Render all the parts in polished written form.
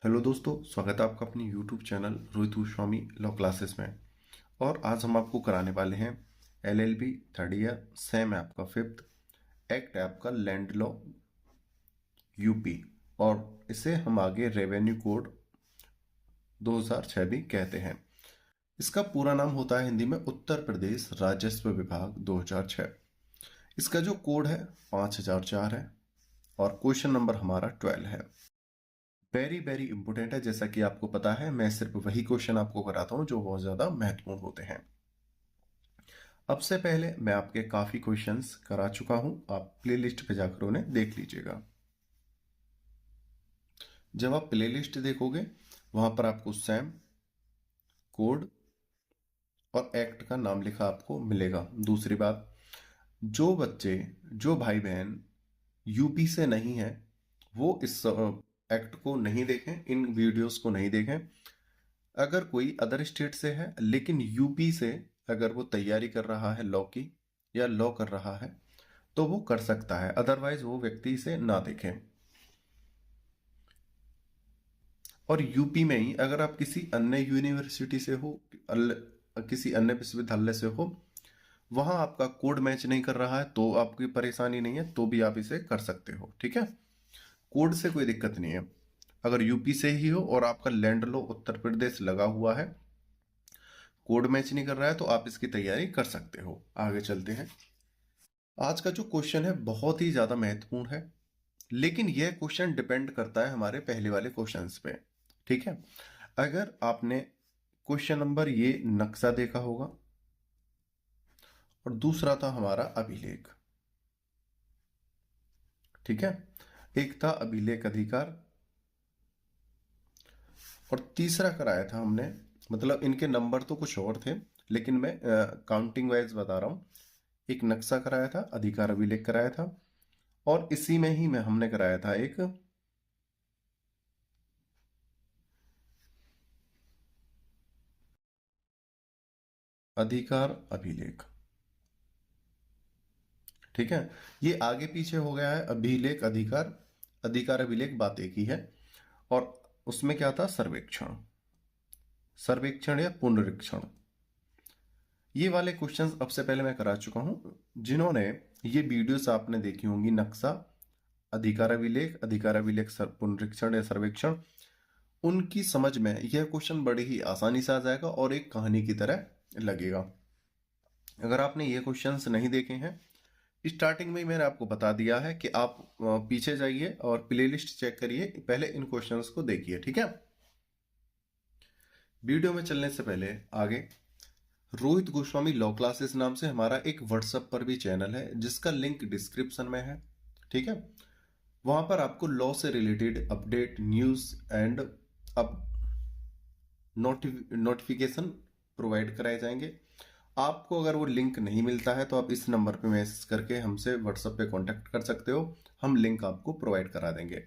Hello दोस्तों, स्वागत है आपका अपनी YouTube channel Rohit Goswami law classes में। और आज हम आपको कराने वाले हैं एलएलबी थर्ड ईयर, सेम है आपका फिफ्थ, एक्ट है आपका लैंड लॉ यूपी, और इसे हम आगे रेवेन्यू कोड 2006 भी कहते हैं। इसका पूरा नाम होता है हिंदी में उत्तर प्रदेश राजस्व विभाग 2006। इसका जो कोड है 5004 है और क्वेश्चन नंबर हमारा 12 है। वेरी वेरी इंपॉर्टेंट है। जैसा कि आपको पता है, मैं सिर्फ वही क्वेश्चन आपको कराता हूं जो बहुत ज्यादा महत्वपूर्ण होते हैं। अब से पहले मैं आपके काफी क्वेश्चंस करा चुका हूं, आप प्लेलिस्ट पे जाकर उन्हें देख लीजिएगा। जब आप प्लेलिस्ट देखोगे वहां पर आपको सैम, कोड और एक्ट का नाम लिखा आपको मिलेगा। दूसरी बात, जो बच्चे, जो भाई बहन यूपी से नहीं है वो इस एक्ट को नहीं देखें, इन वीडियोस को नहीं देखें। अगर कोई अदर स्टेट से है लेकिन यूपी से अगर वो तैयारी कर रहा है लॉ की या लॉ कर रहा है तो वो कर सकता है, अदरवाइज वो व्यक्ति इसे ना देखें। और यूपी में ही अगर आप किसी अन्य यूनिवर्सिटी से हो, किसी अन्य विश्वविद्यालय से हो, वहां आपका कोड मैच नहीं कर रहा है तो आपकी परेशानी नहीं है, तो भी आप इसे कर सकते हो। ठीक है, कोड से कोई दिक्कत नहीं है। अगर यूपी से ही हो और आपका लैंड लो उत्तर प्रदेश लगा हुआ है, कोड मैच नहीं कर रहा है, तो आप इसकी तैयारी कर सकते हो। आगे चलते हैं। आज का जो क्वेश्चन है बहुत ही ज्यादा महत्वपूर्ण है, लेकिन यह क्वेश्चन डिपेंड करता है हमारे पहले वाले क्वेश्चंस पे। ठीक है, अगर आपने क्वेश्चन नंबर ये नक्शा देखा होगा और दूसरा था हमारा अभिलेख। ठीक है, एक था अभिलेख अधिकार और तीसरा कराया था हमने, मतलब इनके नंबर तो कुछ और थे लेकिन मैं काउंटिंग वाइज बता रहा हूं। एक नक्शा कराया था, अधिकार अभिलेख कराया था, और इसी में ही में हमने कराया था एक अधिकार अभिलेख। ठीक है, ये आगे पीछे हो गया है, अभिलेख अधिकार, अधिकार अभिलेख बात एक ही है। और उसमें क्या था, सर्वेक्षण, सर्वेक्षण या पुनरीक्षण। ये वाले क्वेश्चंस अब से पहले मैं करा चुका हूं। जिन्होंने ये वीडियोस आपने देखी होंगी, नक्शा, अधिकार अभिलेख पुनरीक्षण या सर्वेक्षण, उनकी समझ में यह क्वेश्चन बड़ी ही आसानी से आ जाएगा और एक कहानी की तरह लगेगा। अगर आपने ये क्वेश्चंस नहीं देखे हैं, स्टार्टिंग में ही मैंने आपको बता दिया है कि आप पीछे जाइए और प्लेलिस्ट चेक करिए, पहले इन क्वेश्चंस को देखिए। ठीक है, वीडियो में चलने से पहले आगे, रोहित गोस्वामी लॉ क्लासेस नाम से हमारा एक व्हाट्सएप पर भी चैनल है जिसका लिंक डिस्क्रिप्शन में है। ठीक है, वहां पर आपको लॉ से रिलेटेड अपडेट, न्यूज एंड अब नोटिफिकेशन प्रोवाइड कराए जाएंगे। आपको अगर वो लिंक नहीं मिलता है तो आप इस नंबर पे मैसेज करके हमसे व्हाट्सएप पे कांटेक्ट कर सकते हो, हम लिंक आपको प्रोवाइड करा देंगे।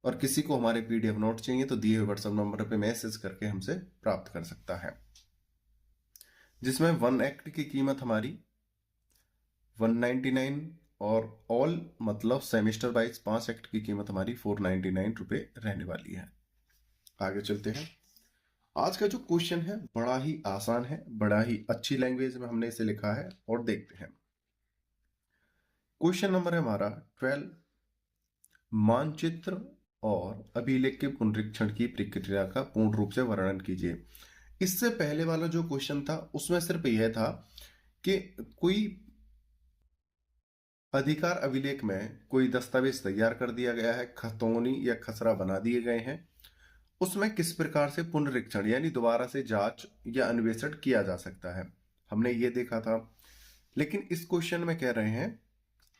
और किसी को हमारे पीडीएफ नोट चाहिए तो दिए हुए व्हाट्सएप नंबर पे मैसेज करके हमसे प्राप्त कर सकता है, जिसमें वन एक्ट की कीमत हमारी 199 और ऑल मतलब सेमेस्टर वाइज 5 एक्ट की कीमत हमारी 499 रुपये रहने वाली है। आगे चलते हैं। आज का जो क्वेश्चन है बड़ा ही आसान है, बड़ा ही अच्छी लैंग्वेज में हमने इसे लिखा है और देखते हैं। क्वेश्चन नंबर है हमारा 12, मानचित्र और अभिलेख के पुनरीक्षण की प्रक्रिया का पूर्ण रूप से वर्णन कीजिए। इससे पहले वाला जो क्वेश्चन था उसमें सिर्फ यह था कि कोई अधिकार अभिलेख में कोई दस्तावेज तैयार कर दिया गया है, खतौनी या खसरा बना दिए गए हैं, उसमें किस प्रकार से पुनरीक्षण यानी दोबारा से जांच या अन्वेषण किया जा सकता है, हमने ये देखा था। लेकिन इस क्वेश्चन में कह रहे हैं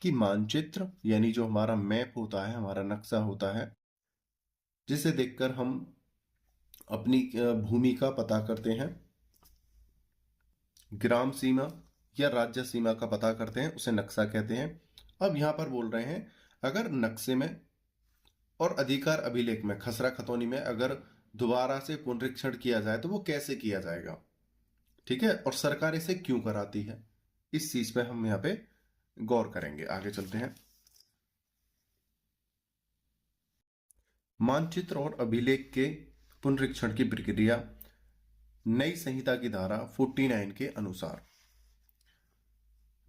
कि मानचित्र यानी जो हमारा मैप होता है, हमारा नक्शा होता है, जिसे देखकर हम अपनी भूमि का पता करते हैं, ग्राम सीमा या राज्य सीमा का पता करते हैं, उसे नक्शा कहते हैं। अब यहां पर बोल रहे हैं अगर नक्शे में और अधिकार अभिलेख में, खसरा खतौनी में अगर दोबारा से पुनरीक्षण किया जाए तो वो कैसे किया जाएगा। ठीक है, और सरकार इसे क्यों कराती है, इस चीज पे हम यहाँ पे गौर करेंगे। आगे चलते हैं। मानचित्र और अभिलेख के पुनरीक्षण की प्रक्रिया नई संहिता की धारा 49 के अनुसार।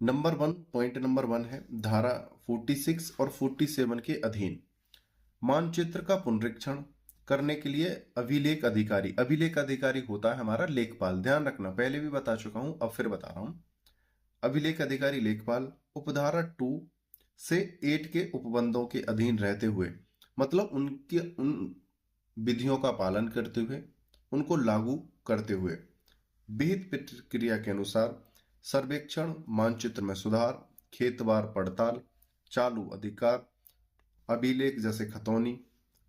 पॉइंट नंबर 1 है धारा 46 और 47 के अधीन मानचित्र का पुनरीक्षण करने के लिए अभिलेख अधिकारी होता है हमारा लेखपाल। ध्यान रखना, पहले भी बता चुका हूं, अब फिर बता रहा हूं। अभिलेख अधिकारी लेखपाल उपधारा 2 से 8 के उपबंधों के अधीन रहते हुए, मतलब उन विधियों का पालन करते हुए, उनको लागू करते हुए, विहित प्रक्रिया के अनुसार सर्वेक्षण, मानचित्र में सुधार, खेतवार पड़ताल, चालू अधिकार, अभिलेख जैसे खतौनी,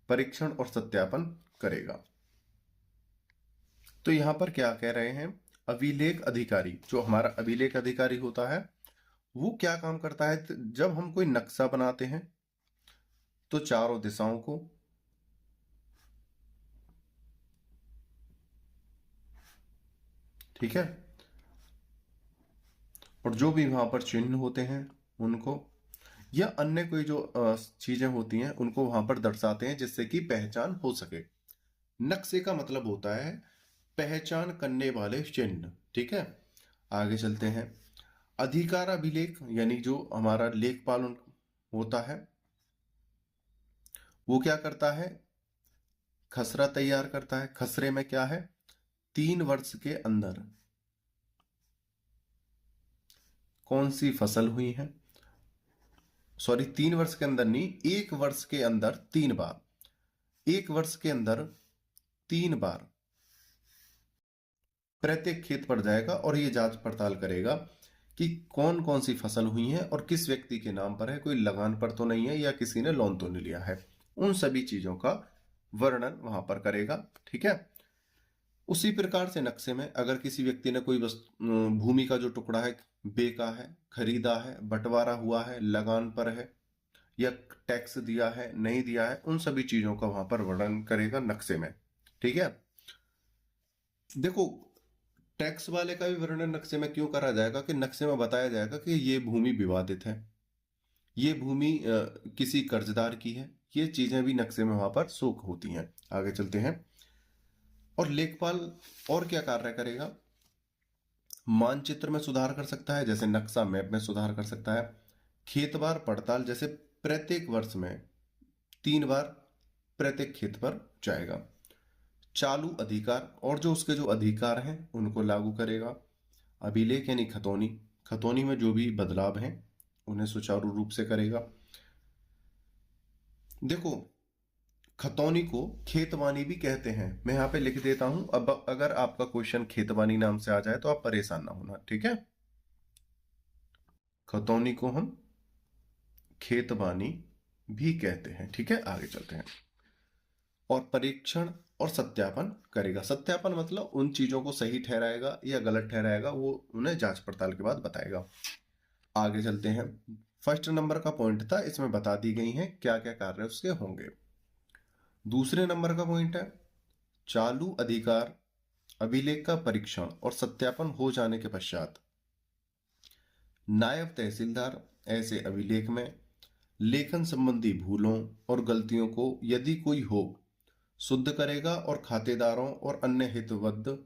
परीक्षण और सत्यापन करेगा। तो यहां पर क्या कह रहे हैं, अभिलेख अधिकारी, जो हमारा अभिलेख अधिकारी होता है वो क्या काम करता है, जब हम कोई नक्शा बनाते हैं तो चारों दिशाओं को ठीक है, और जो भी वहां पर चिन्ह होते हैं उनको, या अन्य कोई जो चीजें होती हैं उनको वहां पर दर्शाते हैं जिससे कि पहचान हो सके। नक्शे का मतलब होता है पहचान करने वाले चिन्ह। ठीक है, आगे चलते हैं। अधिकार अभिलेख यानी जो हमारा लेखपाल होता है वो क्या करता है, खसरा तैयार करता है। खसरे में क्या है, 3 वर्ष के अंदर कौन सी फसल हुई है, 3 वर्ष के अंदर नहीं, 1 वर्ष के अंदर 3 बार, 1 वर्ष के अंदर 3 बार प्रत्येक खेत पर जाएगा और ये जांच पड़ताल करेगा कि कौन कौन सी फसल हुई है और किस व्यक्ति के नाम पर है, कोई लगान पर तो नहीं है या किसी ने लोन तो नहीं लिया है। उन सभी चीजों का वर्णन वहां पर करेगा। ठीक है, उसी प्रकार से नक्शे में अगर किसी व्यक्ति ने कोई भूमि का जो टुकड़ा है बेचा है, खरीदा है, बंटवारा हुआ है, लगान पर है या टैक्स दिया है, नहीं दिया है, उन सभी चीजों का वहां पर वर्णन करेगा नक्शे में। ठीक है, देखो टैक्स वाले का भी वर्णन नक्शे में क्यों करा जाएगा कि नक्शे में बताया जाएगा कि ये भूमि विवादित है, ये भूमि किसी कर्जदार की है, ये चीजें भी नक्शे में वहां पर शो होती हैं। आगे चलते हैं। और लेखपाल और क्या कार्य करेगा, मानचित्र में सुधार कर सकता है, जैसे नक्शा मैप में सुधार कर सकता है। खेतवार पड़ताल, जैसे प्रत्येक वर्ष में 3 बार प्रत्येक खेत पर जाएगा। चालू अधिकार, और जो उसके जो अधिकार हैं उनको लागू करेगा। अभिलेख यानी खतौनी, खतौनी में जो भी बदलाव हैं उन्हें सुचारू रूप से करेगा। देखो खतौनी को खेतवानी भी कहते हैं, मैं यहां पे लिख देता हूं। अब अगर आपका क्वेश्चन खेतवानी नाम से आ जाए तो आप परेशान ना होना। ठीक है, खतौनी को हम खेतवानी भी कहते हैं। ठीक है, आगे चलते हैं। और परीक्षण और सत्यापन करेगा। सत्यापन मतलब उन चीजों को सही ठहराएगा या गलत ठहराएगा, वो उन्हें जांच पड़ताल के बाद बताएगा। आगे चलते हैं। फर्स्ट नंबर का पॉइंट था, इसमें बता दी गई हैं क्या क्या कार्य उसके होंगे। दूसरे नंबर का पॉइंट है चालू अधिकार अभिलेख का परीक्षण और सत्यापन हो जाने के पश्चात नायब तहसीलदार ऐसे अभिलेख में लेखन संबंधी भूलों और गलतियों को यदि कोई हो शुद्ध करेगा और खातेदारों और अन्य हितबद्ध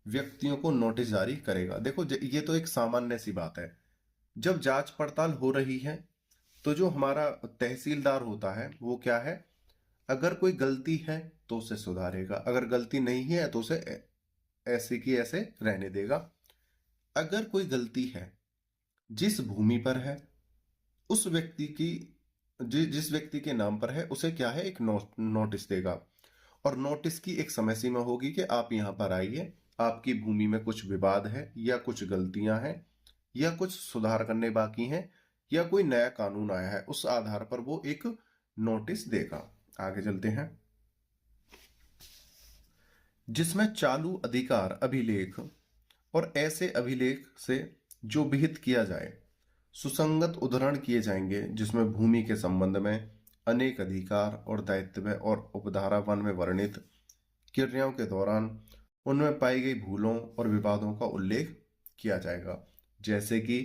व्यक्तियों को नोटिस जारी करेगा। देखो ये तो एक सामान्य सी बात है, जब जांच पड़ताल हो रही है तो जो हमारा तहसीलदार होता है वो क्या है, अगर कोई गलती है तो उसे सुधारेगा, अगर गलती नहीं है तो उसे ऐसे की ऐसे रहने देगा। अगर कोई गलती है जिस भूमि पर है उस व्यक्ति की जिस व्यक्ति के नाम पर है उसे क्या है, एक नोटिस देगा। और नोटिस की एक समय सीमा होगी कि आप यहां पर आइए, आपकी भूमि में कुछ विवाद है या कुछ गलतियां हैं या कुछ सुधार करने बाकी हैं या कोई नया कानून आया है, उस आधार पर वो एक नोटिस देगा। आगे चलते हैं। जिसमें चालू अधिकार अभिलेख और ऐसे अभिलेख से जो विहित किया जाए सुसंगत उद्धरण किए जाएंगे, जिसमें भूमि के संबंध में अनेक अधिकार और दायित्व और उपधारा 1 में वर्णित क्रियाओं के दौरान उनमें पाई गई भूलों और विवादों का उल्लेख किया जाएगा। जैसे कि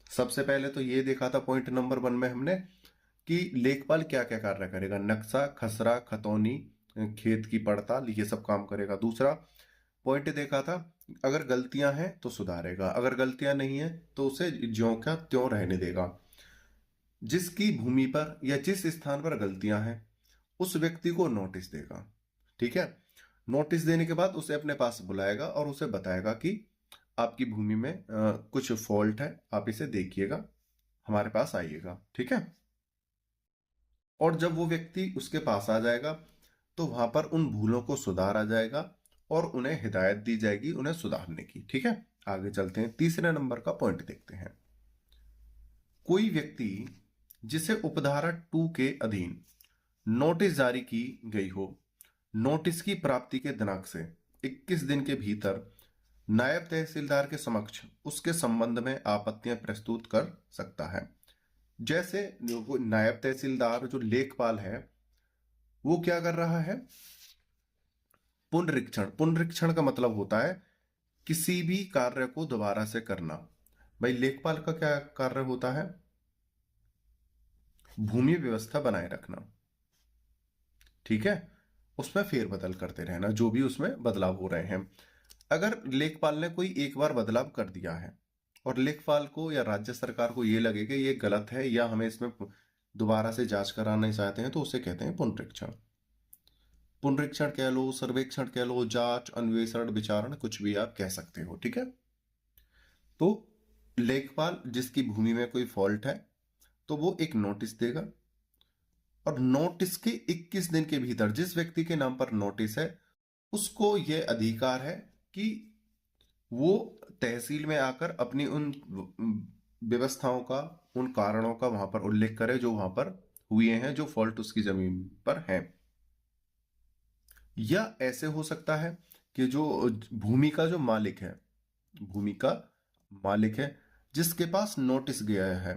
सबसे पहले तो ये देखा था पॉइंट नंबर 1 में हमने कि लेखपाल क्या क्या कार्य करेगा। नक्शा, खसरा, खतौनी, खेत की पड़ताल, ये सब काम करेगा। दूसरा पॉइंट देखा था, अगर गलतियां हैं तो सुधारेगा, अगर गलतियां नहीं है तो उसे ज्यों का त्यों रहने देगा। जिसकी भूमि पर या जिस स्थान पर गलतियां हैं उस व्यक्ति को नोटिस देगा। ठीक है, नोटिस देने के बाद उसे अपने पास बुलाएगा और उसे बताएगा कि आपकी भूमि में कुछ फॉल्ट है, आप इसे देखिएगा, हमारे पास आइएगा। ठीक है, और जब वो व्यक्ति उसके पास आ जाएगा तो वहां पर उन भूलों को सुधारा जाएगा और उन्हें हिदायत दी जाएगी उन्हें सुधारने की। ठीक है, आगे चलते हैं, तीसरे नंबर का पॉइंट देखते हैं। कोई व्यक्ति जिसे उपधारा 2 के अधीन नोटिस जारी की गई हो, नोटिस की प्राप्ति के दिनांक से 21 दिन के भीतर नायब तहसीलदार के समक्ष उसके संबंध में आपत्तियां प्रस्तुत कर सकता है। जैसे जो नायब तहसीलदार जो लेखपाल है वो क्या कर रहा है, पुनरीक्षण। पुनरीक्षण का मतलब होता है किसी भी कार्य को दोबारा से करना। भाई लेखपाल का क्या कार्य होता है, भूमि व्यवस्था बनाए रखना। ठीक है, उसमें फेरबदल करते रहना जो भी उसमें बदलाव हो रहे हैं। अगर लेखपाल ने कोई एक बार बदलाव कर दिया है और लेखपाल को या राज्य सरकार को ये लगे कि ये गलत है या हमें इसमें दोबारा से जांच कराना चाहते हैं तो उसे कहते हैं पुनरीक्षण। पुनरीक्षण कह लो, सर्वेक्षण कह लो, जांच, अन्वेषण, विचारण, कुछ भी आप कह सकते हो। ठीक है, तो लेखपाल जिसकी भूमि में कोई फॉल्ट है तो वो एक नोटिस देगा और नोटिस के 21 दिन के भीतर जिस व्यक्ति के नाम पर नोटिस है उसको यह अधिकार है कि वो तहसील में आकर अपनी उन व्यवस्थाओं का, उन कारणों का वहां पर उल्लेख करे जो वहां पर हुए हैं, जो फॉल्ट उसकी जमीन पर है। या ऐसे हो सकता है कि जो भूमि का जो मालिक है, भूमि का मालिक है जिसके पास नोटिस गया है,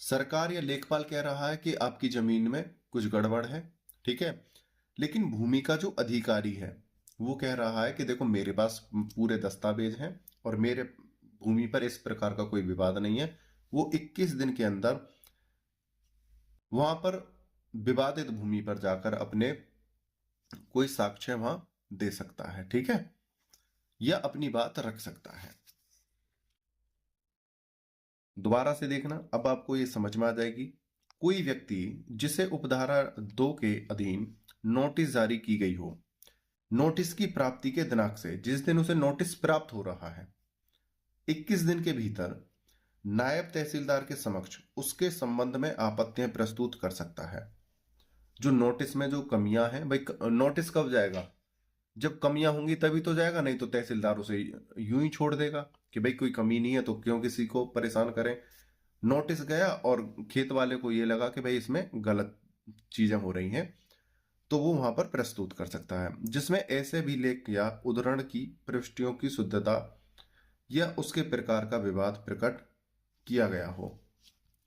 सरकार या लेखपाल कह रहा है कि आपकी जमीन में कुछ गड़बड़ है। ठीक है, लेकिन भूमि का जो अधिकारी है वो कह रहा है कि देखो मेरे पास पूरे दस्तावेज हैं और मेरे भूमि पर इस प्रकार का कोई विवाद नहीं है। वो 21 दिन के अंदर वहां पर विवादित भूमि पर जाकर अपने कोई साक्ष्य वहां दे सकता है। ठीक है, या अपनी बात रख सकता है। दोबारा से देखना, अब आपको ये समझ में आ जाएगी। कोई व्यक्ति जिसे उपधारा 2 के अधीन नोटिस जारी की गई हो, नोटिस की प्राप्ति के दिनांक से जिस दिन उसे नोटिस प्राप्त हो रहा है 21 दिन के भीतर नायब तहसीलदार के समक्ष उसके संबंध में आपत्तियां प्रस्तुत कर सकता है। जो नोटिस में जो कमियां हैं, भाई नोटिस कब जाएगा, जब कमियां होंगी तभी तो जाएगा, नहीं तो तहसीलदार उसे यूं ही छोड़ देगा कि भाई कोई कमी नहीं है तो क्यों किसी को परेशान करें। नोटिस गया और खेत वाले को ये लगा कि भाई इसमें गलत चीजें हो रही हैं तो वो वहां पर प्रस्तुत कर सकता है, जिसमें ऐसे भी लेख या उद्धरण की प्रविष्टियों की शुद्धता या उसके प्रकार का विवाद प्रकट किया गया हो।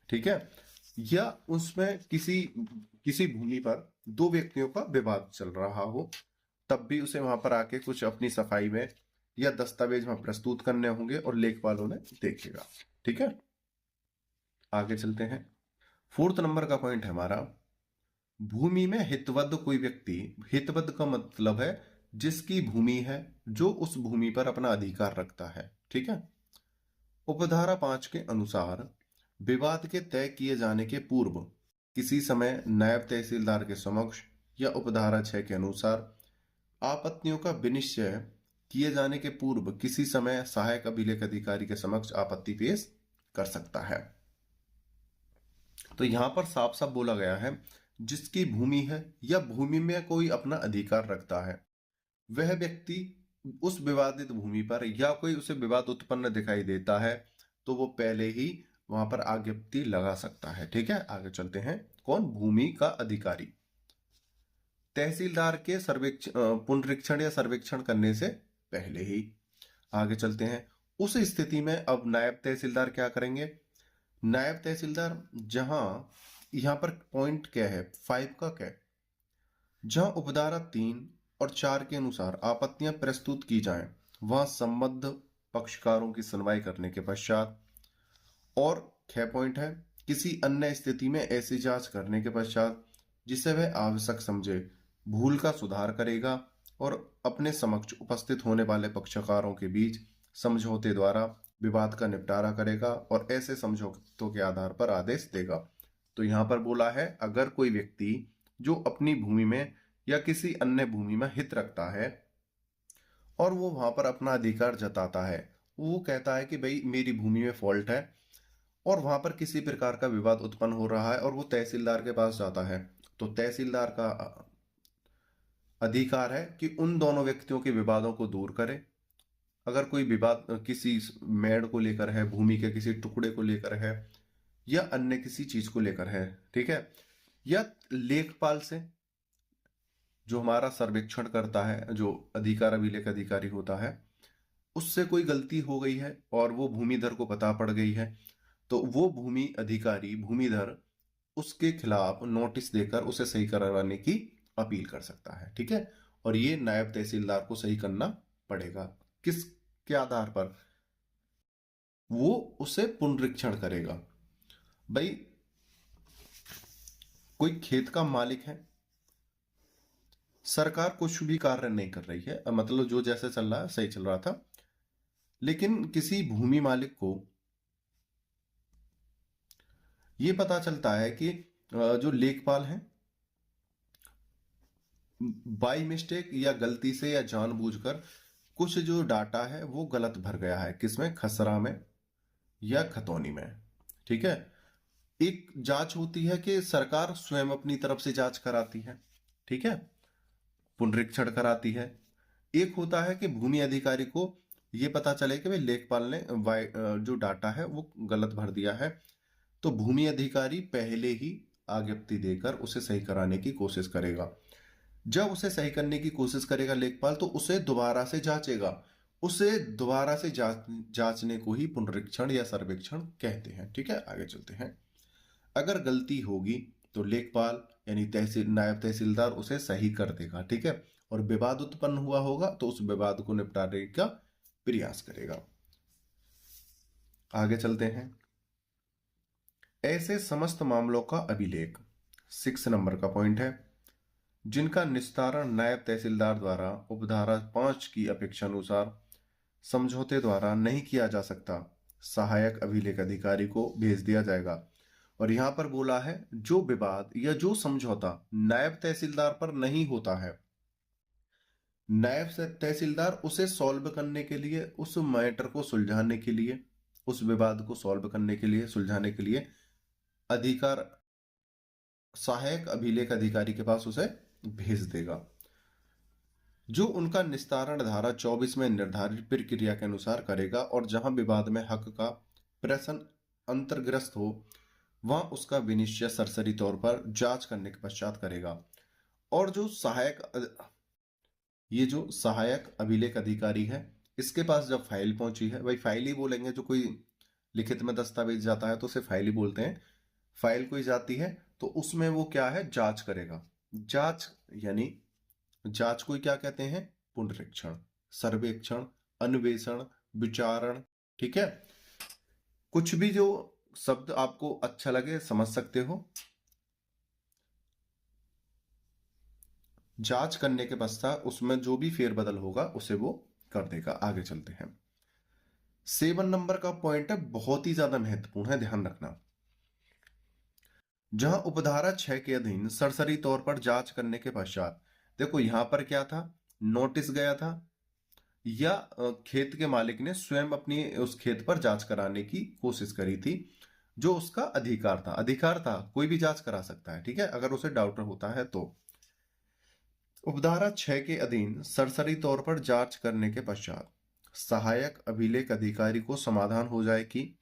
ठीक है, या उसमें किसी किसी भूमि पर दो व्यक्तियों का विवाद चल रहा हो तब भी उसे वहां पर आके कुछ अपनी सफाई में या दस्तावेज वहां प्रस्तुत करने होंगे और लेखपाल उन्हें देखेगा। ठीक है, आगे चलते हैं। 4th नंबर का पॉइंट है हमारा, भूमि में हितबद्ध कोई व्यक्ति। हितबद्ध का मतलब है जिसकी भूमि है, जो उस भूमि पर अपना अधिकार रखता है। ठीक है, उपधारा 5 के अनुसार विवाद के तय किए जाने के पूर्व किसी समय नायब तहसीलदार के समक्ष या उपधारा 6 के अनुसार आपत्तियों का विनिश्चय किए जाने के पूर्व किसी समय सहायक अभिलेख अधिकारी के समक्ष आपत्ति पेश कर सकता है। तो यहां पर साफ साफ बोला गया है जिसकी भूमि है या भूमि में कोई अपना अधिकार रखता है वह व्यक्ति उस विवादित भूमि पर या कोई उसे विवाद उत्पन्न दिखाई देता है तो वो पहले ही वहां पर आज्ञप्ति लगा सकता है। ठीक है, आगे चलते हैं। कौन, भूमि का अधिकारी तहसीलदार के पुनरीक्षण या सर्वेक्षण करने से पहले ही। आगे चलते हैं। उस स्थिति में अब नायब तहसीलदार क्या करेंगे, नायब तहसीलदार जहां यहां पर पॉइंट क्या है 5 का क्या, जहां उपधारा 3 और 4 के अनुसार आपत्तियां प्रस्तुत की जाएं वहां संबद्ध पक्षकारों की सुनवाई करने के पश्चात, और 6 पॉइंट है किसी अन्य स्थिति में ऐसी जांच करने के पश्चात जिसे वह आवश्यक समझे भूल का सुधार करेगा और अपने समक्ष उपस्थित होने वाले पक्षकारों के बीच समझौते द्वारा विवाद का निपटारा करेगा और ऐसे समझौतों के आधार पर आदेश देगा। तो यहां पर बोला है, अगर कोई व्यक्ति जो अपनी भूमि में या किसी अन्य भूमि में हित रखता है और वो वहां पर अपना अधिकार जताता है, वो कहता है कि भाई मेरी भूमि में फॉल्ट है, और वहां पर किसी प्रकार का विवाद उत्पन्न हो रहा है और वो तहसीलदार के पास जाता है, तो तहसीलदार का अधिकार है कि उन दोनों व्यक्तियों के विवादों को दूर करे। अगर कोई विवाद किसी मेड़ को लेकर है, भूमि के किसी टुकड़े को लेकर है, या अन्य किसी चीज को लेकर है, ठीक है, या लेखपाल से, जो हमारा सर्वेक्षण करता है, जो अधिकार अभिलेख अधिकारी होता है, उससे कोई गलती हो गई है और वो भूमिधर को पता पड़ गई है, तो वो भूमि अधिकारी भूमिधर उसके खिलाफ नोटिस देकर उसे सही करवाने की अपील कर सकता है। ठीक है, और ये नायब तहसीलदार को सही करना पड़ेगा। किसके आधार पर? वो उसे पुनरीक्षण करेगा। भाई कोई खेत का मालिक है, सरकार कुछ भी कार्य नहीं कर रही है, मतलब जो जैसे चल रहा है सही चल रहा था, लेकिन किसी भूमि मालिक को ये पता चलता है कि जो लेखपाल है बाई मिस्टेक या गलती से या जानबूझकर कुछ जो डाटा है वो गलत भर गया है, किसमें? खसरा में या खतौनी में। ठीक है, एक जांच होती है कि सरकार स्वयं अपनी तरफ से जांच कराती है, ठीक है, पुनरीक्षण कराती है। एक होता है कि भूमि अधिकारी को ये पता चले कि भाई लेखपाल ने जो डाटा है वो गलत भर दिया है, तो भूमि अधिकारी पहले ही आज्ञप्ति देकर उसे सही कराने की कोशिश करेगा। जब उसे सही करने की कोशिश करेगा लेखपाल, तो उसे दोबारा से जांचेगा। उसे दोबारा से जांचने को ही पुनरीक्षण या सर्वेक्षण कहते हैं। ठीक है, आगे चलते हैं। अगर गलती होगी तो लेखपाल यानी नायब तहसीलदार उसे सही कर देगा। ठीक है, और विवाद उत्पन्न हुआ होगा तो उस विवाद को निपटाने का प्रयास करेगा। आगे चलते हैं। ऐसे समस्त मामलों का अभिलेख 6 नंबर का पॉइंट है, जिनका निस्तारण नायब तहसीलदार द्वारा उपधारा 5 की अपेक्षा अनुसार समझौते द्वारा नहीं किया जा सकता, सहायक अभिलेख अधिकारी को भेज दिया जाएगा। और यहां पर बोला है, जो विवाद या जो समझौता नायब तहसीलदार पर नहीं होता है, नायब तहसीलदार उसे सॉल्व करने के लिए, उस मैटर को सुलझाने के लिए, उस विवाद को सॉल्व करने के लिए, सुलझाने के लिए अधिकार सहायक अभिलेख अधिकारी के पास उसे भेज देगा, जो उनका निस्तारण धारा 24 में निर्धारित प्रक्रिया के अनुसार करेगा। और जहां विवाद में हक का प्रश्न अंतर्ग्रस्त हो, वहां उसका विनिश्चय सरसरी तौर पर जांच करने के पश्चात करेगा। और जो सहायक अभिलेख अधिकारी है, इसके पास जब फाइल पहुंची है, भाई फाइल ही बोलेंगे, जो कोई लिखित में दस्तावेज जाता है तो उसे फाइल ही बोलते हैं, फाइल कोई जाती है तो उसमें वो क्या है? जांच करेगा। जांच यानी जांच को क्या कहते हैं? पुनरीक्षण, सर्वेक्षण, अन्वेषण, विचारण। ठीक है, कुछ भी जो शब्द आपको अच्छा लगे समझ सकते हो। जांच करने के पश्चात उसमें जो भी फेरबदल होगा उसे वो कर देगा। आगे चलते हैं। 7 नंबर का पॉइंट है, बहुत ही ज्यादा महत्वपूर्ण है, ध्यान रखना। जहां उपधारा 6 के अधीन सरसरी तौर पर जांच करने के पश्चात, देखो यहां पर क्या था? नोटिस गया था या खेत के मालिक ने स्वयं अपनी उस खेत पर जांच कराने की कोशिश करी थी, जो उसका अधिकार था, कोई भी जांच करा सकता है। ठीक है, अगर उसे डाउट होता है तो। उपधारा 6 के अधीन सरसरी तौर पर जांच करने के पश्चात सहायक अभिलेख अधिकारी को समाधान हो जाए कि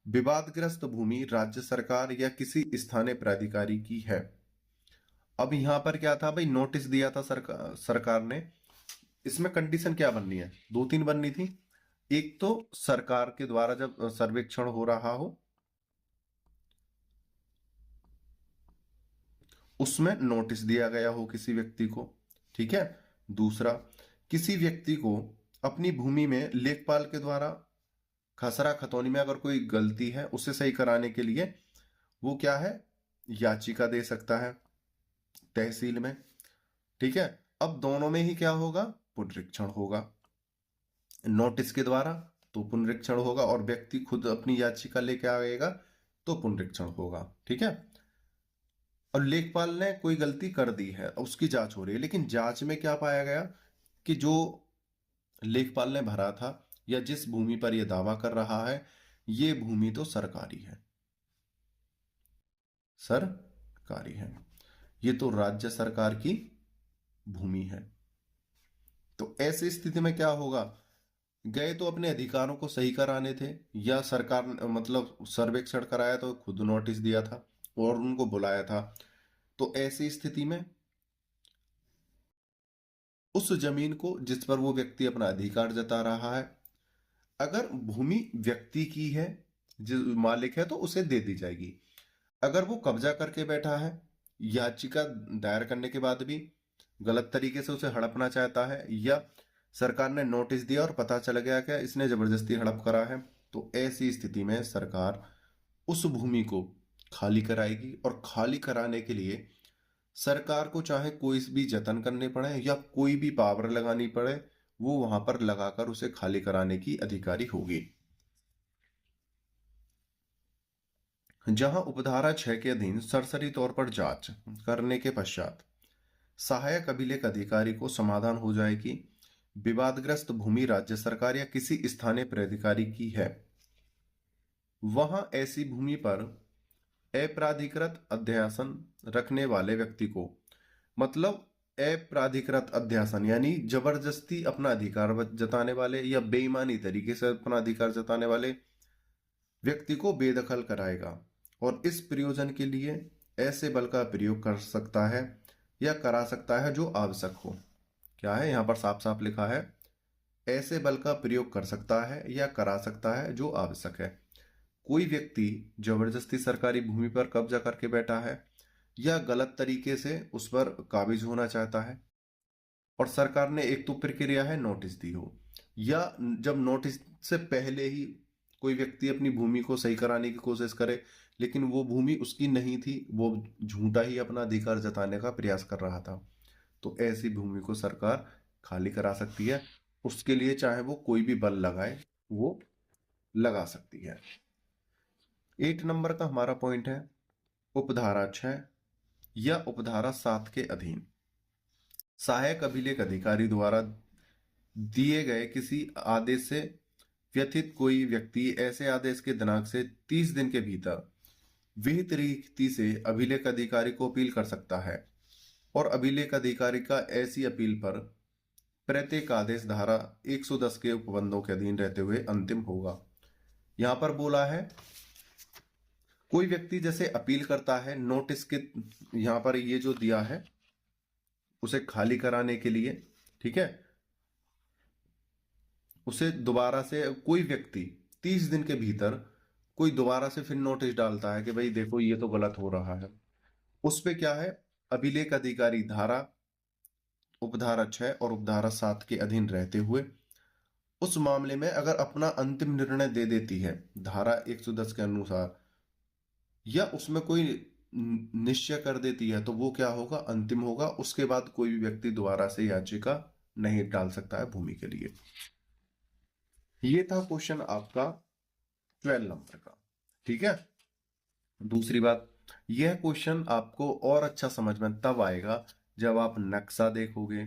विवादग्रस्त भूमि राज्य सरकार या किसी स्थानीय प्राधिकारी की है। अब यहां पर क्या था भाई? नोटिस दिया था सरकार ने। इसमें कंडीशन क्या बननी है? 2-3 बननी थी। एक तो सरकार के द्वारा जब सर्वेक्षण हो रहा हो उसमें नोटिस दिया गया हो किसी व्यक्ति को। ठीक है, दूसरा, किसी व्यक्ति को अपनी भूमि में लेखपाल के द्वारा खसरा खतौनी में अगर कोई गलती है उसे सही कराने के लिए वो क्या है, याचिका दे सकता है तहसील में। ठीक है, अब दोनों में ही क्या होगा, पुनरीक्षण होगा। नोटिस के द्वारा तो पुनरीक्षण होगा, और व्यक्ति खुद अपनी याचिका लेके आएगा तो पुनरीक्षण होगा। ठीक है, और लेखपाल ने कोई गलती कर दी है, उसकी जांच हो रही है, लेकिन जांच में क्या पाया गया कि जो लेखपाल ने भरा था या जिस भूमि पर यह दावा कर रहा है, ये भूमि तो सरकारी है, सरकारी है, ये तो राज्य सरकार की भूमि है। तो ऐसी स्थिति में क्या होगा, गए तो अपने अधिकारों को सही कराने थे, या सरकार मतलब सर्वेक्षण कराया तो खुद नोटिस दिया था और उनको बुलाया था। तो ऐसी स्थिति में उस जमीन को जिस पर वो व्यक्ति अपना अधिकार जता रहा है, अगर भूमि व्यक्ति की है, जो मालिक है, तो उसे दे दी जाएगी। अगर वो कब्जा करके बैठा है, याचिका दायर करने के बाद भी गलत तरीके से उसे हड़पना चाहता है, या सरकार ने नोटिस दिया और पता चल गया कि इसने जबरदस्ती हड़प करा है, तो ऐसी स्थिति में सरकार उस भूमि को खाली कराएगी। और खाली कराने के लिए सरकार को चाहे कोई भी जतन करने पड़े या कोई भी पावर लगानी पड़े, वो वहां पर लगाकर उसे खाली कराने की अधिकारी होगी। जहां उपधारा 6 के अधीन सरसरी तौर पर जांच करने के पश्चात सहायक अभिलेख अधिकारी को समाधान हो जाए कि विवादग्रस्त भूमि राज्य सरकार या किसी स्थानीय प्राधिकारी की है, वहां ऐसी भूमि पर अप्राधिकृत अध्यासन रखने वाले व्यक्ति को, मतलब अप्राधिकृत अध्यासन यानी जबरदस्ती अपना अधिकार जताने वाले या बेईमानी तरीके से अपना अधिकार जताने वाले व्यक्ति को बेदखल कराएगा, और इस प्रयोजन के लिए ऐसे बल का प्रयोग कर सकता है या करा सकता है जो आवश्यक हो। क्या है, यहां पर साफ साफ लिखा है, ऐसे बल का प्रयोग कर सकता है या करा सकता है जो आवश्यक है। कोई व्यक्ति जबरदस्ती सरकारी भूमि पर कब्जा करके बैठा है या गलत तरीके से उस पर काबिज होना चाहता है, और सरकार ने एक तो प्रक्रिया है नोटिस दी हो, या जब नोटिस से पहले ही कोई व्यक्ति अपनी भूमि को सही कराने की कोशिश करे, लेकिन वो भूमि उसकी नहीं थी, वो झूठा ही अपना अधिकार जताने का प्रयास कर रहा था, तो ऐसी भूमि को सरकार खाली करा सकती है। उसके लिए चाहे वो कोई भी बल लगाए, वो लगा सकती है। 8 नंबर का हमारा पॉइंट है, उपधारा 6 या उपधारा 7 के अधीन सहायक अभिलेख अधिकारी द्वारा दिए गए किसी आदेश से व्यथित कोई व्यक्ति ऐसे आदेश के दिनांक से 30 दिन के भीतर विहित रीति से अभिलेख अधिकारी को अपील कर सकता है, और अभिलेख अधिकारी का ऐसी अपील पर प्रत्येक आदेश धारा 110 के उपबंधों के अधीन रहते हुए अंतिम होगा। यहां पर बोला है कोई व्यक्ति जैसे अपील करता है नोटिस के, यहां पर ये जो दिया है उसे खाली कराने के लिए, ठीक है, उसे दोबारा से कोई व्यक्ति 30 दिन के भीतर कोई दोबारा से फिर नोटिस डालता है कि भाई देखो ये तो गलत हो रहा है, उस पे क्या है, अभिलेख अधिकारी धारा उपधारा 6 और उपधारा 7 के अधीन रहते हुए उस मामले में अगर अपना अंतिम निर्णय दे देती है धारा 110 के अनुसार, या उसमें कोई निश्चय कर देती है, तो वो क्या होगा, अंतिम होगा। उसके बाद कोई भी व्यक्ति दोबारा से याचिका नहीं डाल सकता है भूमि के लिए। ये था क्वेश्चन आपका 12 नंबर का। ठीक है, दूसरी बात, यह क्वेश्चन आपको और अच्छा समझ में तब आएगा जब आप नक्शा देखोगे,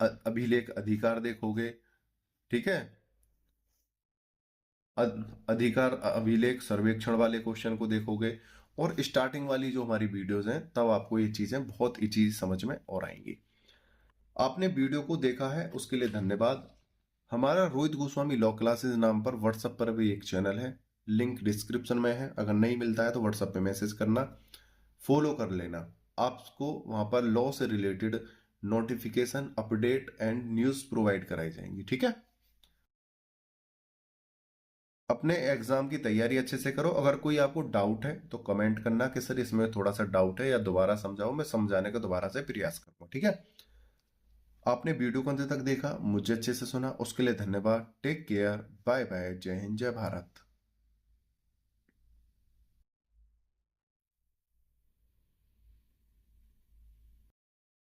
अभिलेख अधिकार देखोगे, ठीक है, अधिकार अभिलेख सर्वेक्षण वाले क्वेश्चन को देखोगे, और स्टार्टिंग वाली जो हमारी वीडियोस हैं, तब आपको ये चीजें बहुत इजी समझ में और आएंगी। आपने वीडियो को देखा है उसके लिए धन्यवाद। हमारा रोहित गोस्वामी लॉ क्लासेस नाम पर व्हाट्सएप पर भी एक चैनल है, लिंक डिस्क्रिप्शन में है, अगर नहीं मिलता है तो व्हाट्सएप पे मैसेज करना, फॉलो कर लेना। आपको वहां पर लॉ से related notification, update and news provide कराई जाएंगी। ठीक है, अपने एग्जाम की तैयारी अच्छे से करो। अगर कोई आपको डाउट है तो कमेंट करना कि सर इसमें थोड़ा सा डाउट है, या दोबारा समझाओ, मैं समझाने का दोबारा से प्रयास करूंगा। ठीक है, आपने वीडियो को अंत तक देखा, मुझे अच्छे से सुना, उसके लिए धन्यवाद। टेक केयर, बाय बाय, जय हिंद, जय भारत।